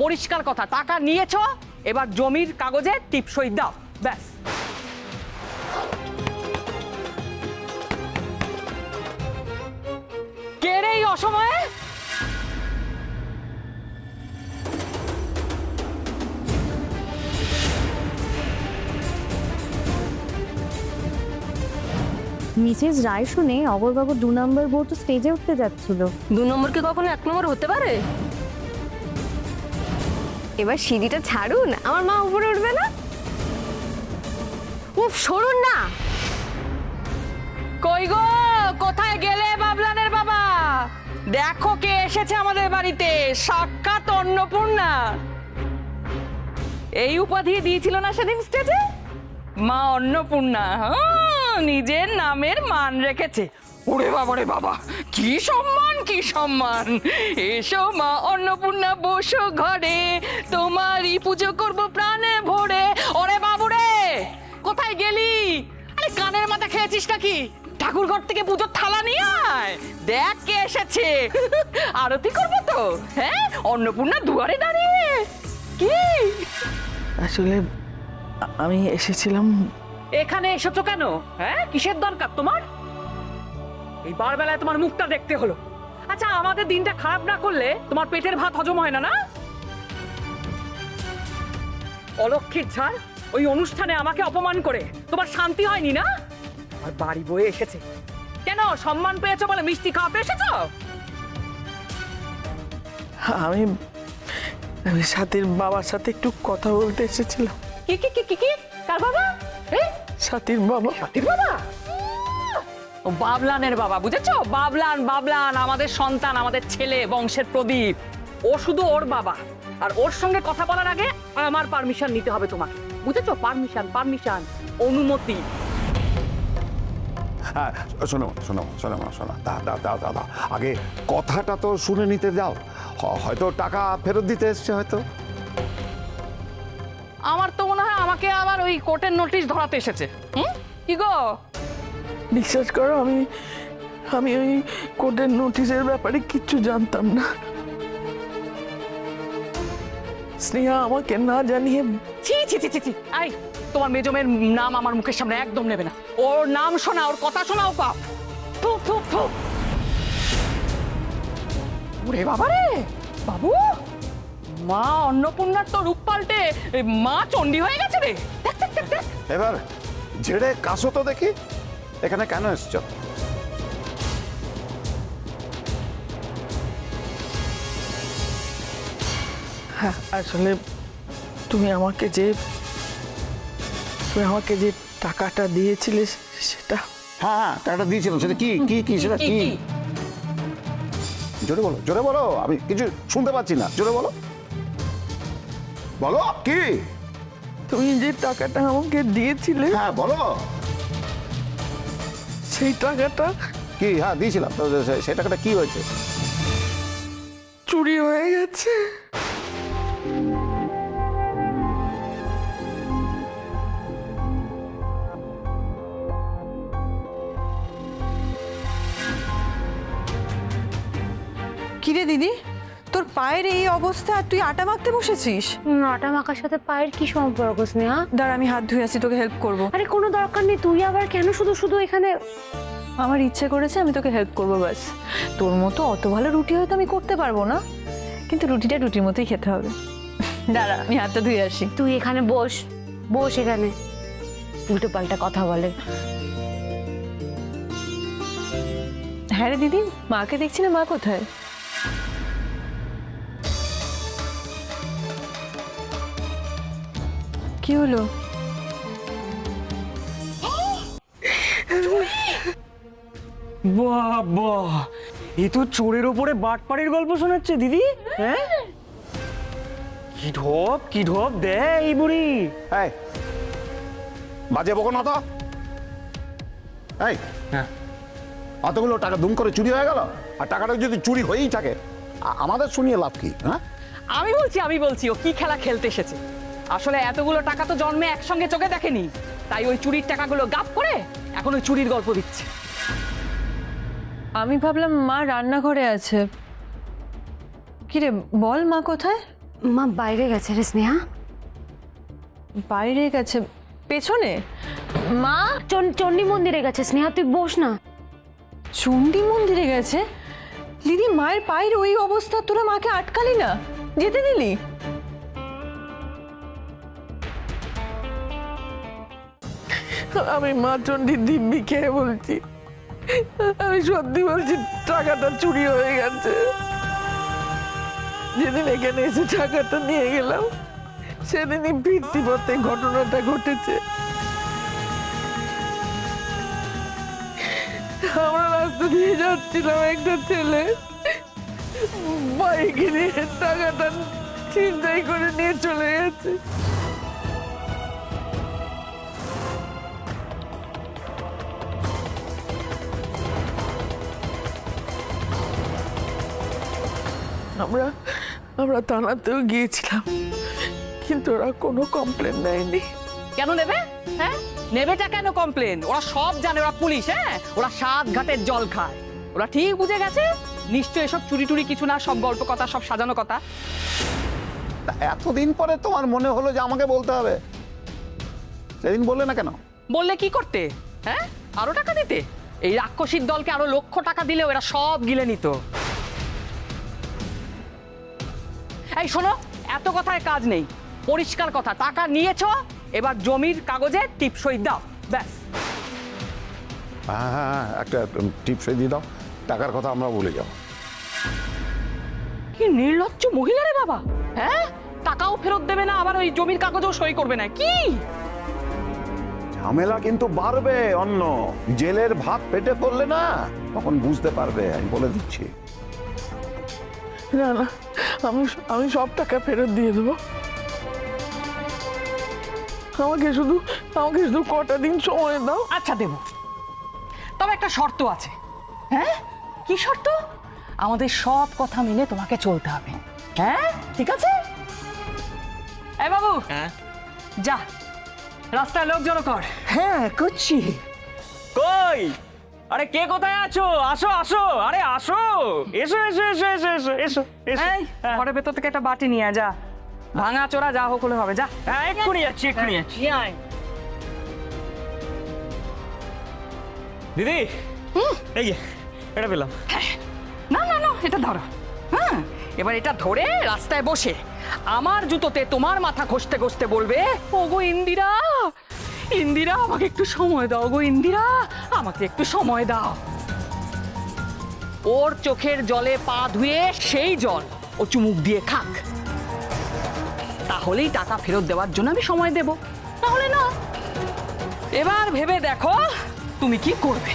পরিষ্কার কথা, টাকা নিয়েছো, এবার জমির কাগজে টিপসই দাও, ব্যাস। কে রে এই অসময়ে? মিসেস রায় শুনে অগরবাবু 2 নম্বর বোর্ড স্টেজে উঠতে যাচ্ছিল। 2 নম্বর কি কখনো 1 নম্বর হতে পারে? এবার সিঁড়িটা ছাড়ুন, আমার মা উপরে উঠবে না। উফ, সরুন না। কই গো, কোথায় গেলে বাবলানের বাবা? দেখো কে এসেছে আমাদের বাড়িতে, সাক্ষাৎ অন্নপূর্ণা। এই উপাধি দিয়েছিল না সেদিন স্টেজে, মা অন্নপূর্ণা। নিজের নামের মান রেখেছে। ওরে বাবা রে বাবা, কি সম্মান, কি সম্মান! এসো মা অন্নপূর্ণা, বসো ঘরে, তোমারই পুজো করব প্রাণে ভরে। ওরে বাবু রে, কোথায় গেলি? আরে কানের মাথা খেয়েছিস নাকি? ঠাকুর ঘর থেকে পুজোর থালা নিয়ে আয়, দেখ কে এসেছে। আরতি করবো তো, হ্যাঁ? অন্নপূর্ণা দুয়ারে দাঁড়িয়ে। কি আসলে আমি এসেছিলাম। এখানে এসেছো কেন? হ্যাঁ, কিসের দরকার তোমার? এই বারবেলায় তোমার মুখটা দেখতে হলো। আচ্ছা, আমাদের দিনটা খারাপ না করলে তোমার পেটের ভাত হজম হয় না না? অলক্ষীর ঝাড়, ওই অনুষ্ঠানে আমাকে অপমান করে তোমার শান্তি হয়নি না? আর বাড়ি বয়ে এসেছে কেন? সম্মান পেয়েছো বলে মিষ্টি খাওয়াতে এসেছো? আমি আমি সাথীর বাবার সাথে একটু কথা বলতে এসেছিলাম। কি কি কি কি কি? কার বাবা? সাথীর বাবা। সাথীর বাবা? ও বাবলানের বাবা, বুঝেছো? বাবলান, বাবলান আমাদের সন্তান, আমাদের ছেলে, বংশের প্রদীপ। ও শুধু ওর বাবা, আর ওর সঙ্গে কথা বলার আগে আমার পারমিশন নিতে হবে তোমাকে, বুঝেছো? পারমিশন, পারমিশন, অনুমতি। হ্যাঁ, শোনো শোনো শোনো মা, শোনো, দাদা আগে কথাটা তো শুনে নিতে দাও। হয়তো টাকা ফেরত দিতে এসছে হয়তো। আমার তো মনে হয় আমাকে আবার ওই কোর্টের নোটিশ ধরাতে এসেছে। কি গো? বিশ্বাস করো, আমি ওই কোর্টের নোটিশের ব্যাপারে কিচ্ছু জানতাম না। স্নেহা আমাকে না জানিয়ে। ছি ছি ছি ছি ছি! আই, তোমার মেজমের নাম আমার মুখের সামনে একদম নেবে না। ওর নাম শোনা, ওর কথা শোনাও পাপ। থু থু থু! ওরে বাবা রে বাবু, মা অন্নপূর্ণার তো রূপ পাল্টে মা চণ্ডী হয়ে গেছে রে। দেখ দেখ দেখ দেখ। এবার ঝেড়ে কাশো তো দেখি, এখানে কেন এসছো? হ্যাঁ, আসলে তুমি আমাকে যে টাকাটা দিয়েছিলে সেটা। হ্যাঁ, টাকাটা দিয়েছিলাম, সেটা কি কি কি সেটা কি? জোরে বলো, জোরে বলো, আমি কিছু শুনতে পাচ্ছি না, জোরে বলো, বলো কি? তুমি যে টাকাটা আমাকে দিয়েছিলে, হ্যাঁ বলো, সেই টাকাটা কি? হ্যাঁ দিয়েছিলাম তো, সেই টাকাটা কি হয়েছে? চুরি হয়ে গেছে। কিরে দিদি, তোর পায়ের এই অবস্থা আর তুই আটা মাখতে বসেছিস? আটা মাখার সাথে পায়ের কি সম্পর্ক স্নেহা? দাঁড়া, আমি হাত ধুয়ে আসি, তোকে হেল্প করব। আরে কোনো দরকার নেই, তুই আবার কেন শুধু শুধু এখানে? আমার ইচ্ছে করেছে, আমি তোকে হেল্প করবো ব্যাস। তোর মতো অত ভালো রুটি হয়তো আমি করতে পারবো না, কিন্তু রুটিটা রুটির মতোই খেতে হবে। দাঁড়া, আমি হাতটা ধুয়ে আসি। তুই এখানে বস, বস এখানে। উল্টো পাল্টা কথা বলে। হ্যাঁ রে দিদি, মাকে দেখছি না, মা কোথায়? কি হলো? বাবা, এ তো চোরের ওপরে বাটপাড়ির গল্প শোনাচ্ছে দিদি। হ্যাঁ, কি ঢপ দেয় এই বুড়ি। এই বাজে বকো না তো। এই হ্যাঁ, অতগুলো টাকা দুম করে চুরি হয়ে গেল, আর টাকাটা যদি চুরি হয়েই থাকে আমাদের শুনিয়ে লাভ কি? হ্যাঁ, আমি বলছি ও কি খেলা খেলতে এসেছে। আসলে এতগুলো টাকা তো জন্মে একসঙ্গে চোখে দেখেনি, তাই ওই চুরির টাকাগুলো গাপ করে এখন ওই চুরির গল্প দিচ্ছে। আমি ভাবলাম মা রান্নাঘরে আছে। কিরে বল, মা কোথায়? মা বাইরে গেছে রে স্নেহা। বাইরে গেছে? পেছনে? মা চণ্ডী মন্দিরে গেছে স্নেহা, তুই বস না। চণ্ডী মন্দিরে গেছে? দিদি মায়ের পায়ের ওই অবস্থা, তোরা মাকে আটকালি না, যেতে দিলি? আমি মা চণ্ডীর দিব্যি খেয়ে বলছি, আমি সত্যি বলছি, টাকাটা চুরি হয়ে গেছে। যেদিন এখানে এসে টাকাটা নিয়ে গেলাম সেদিনই ফিরতি পথে ঘটনাটা ঘটেছে। আমরা রাস্তা দিয়ে যাচ্ছিলাম, একটা ছেলে বাইকে নিয়ে টাকাটা ছিনতাই করে নিয়ে চলে গেছে। আমরা থানাতেও গিয়েছিলাম, কিন্তু ওরা কোনো কমপ্লেন নেয়নি। কেন নেবে? হ্যাঁ, নেবেটা কেন কমপ্লেন? ওরা সব জানে, ওরা পুলিশ। হ্যাঁ, ওরা 7 ঘাটের জল খায়। ওরা ঠিক বুঝে গেছে নিশ্চয় এসব চুরি টুরি কিছু না, সব গল্প কথা, সব সাজানো কথা। তা এতদিন পরে তোমার মনে হলো যে আমাকে বলতে হবে? সেদিন বললে না কেন? বললে কি করতে? হ্যাঁ, আরো টাকা দিতে? এই রাক্ষসীর দলকে আরো লক্ষ টাকা দিলে ওরা সব গিলে নিত। এই শোনো, এত কথায় কাজ নেই, পরিষ্কার কথা। টাকা নিয়েছো, এবার জমির কাগজে টিপসই দাও, ব্যাস। হ্যাঁ হ্যাঁ হ্যাঁ, একটা টিপসই দিয়ে দাও, টাকার কথা আমরা বলে যাবো। কি নির্লজ্জ মহিলা রে বাবা! হ্যাঁ, টাকাও ফেরত দেবে না, আবার ওই জমির কাগজেও সই করবে না। কি ঝামেলা কিন্তু বাড়বে। অন্য জেলের ভাত পেটে পড়লে না, তখন বুঝতে পারবে, আমি বলে দিচ্ছি। না না, আমি সব টাকা ফেরত দিয়ে দেবো। আমাকে শুধু কটা দিন সময় দাও। আচ্ছা, দেব, তবে একটা শর্ত আছে। হ্যাঁ, কি শর্ত? আমাদের সব কথা মেনে তোমাকে চলতে হবে। হ্যাঁ, ঠিক আছে? এই বাবু, যা রাস্তায় লোক জড়ো কর। হ্যাঁ করছি। কই? আরে কে কোথায় আছো? আসো আসো, আরে আসো, এসো এসো এসো এসো এসো এসো এসো। এই ঘরের ভেতর থেকে একটা বাটি নিয়ে যা, ভাঙা চোরা যা হোক হলে হবে। যা। হ্যাঁ, এক্ষুনি যাচ্ছি, এক্ষুনি যাচ্ছি। দিদি, এই যে এটা পেলাম। না না না, এটা ধরো। হ্যাঁ, এবার এটা ধরে রাস্তায় বসে আমার জুতোতে তোমার মাথা ঘষতে ঘষতে বলবে, ওগো ইন্দিরা, ইন্দিরা আমাকে একটু সময় দাও গো, ইন্দিরা আমাকে একটু সময় দাও। ওর চোখের জলে পা ধুয়ে সেই জল ও চুমুক দিয়ে খাক, তাহলেই টাকা ফেরত দেওয়ার জন্য আমি সময় দেব, তাহলে না। এবার ভেবে দেখো তুমি কি করবে।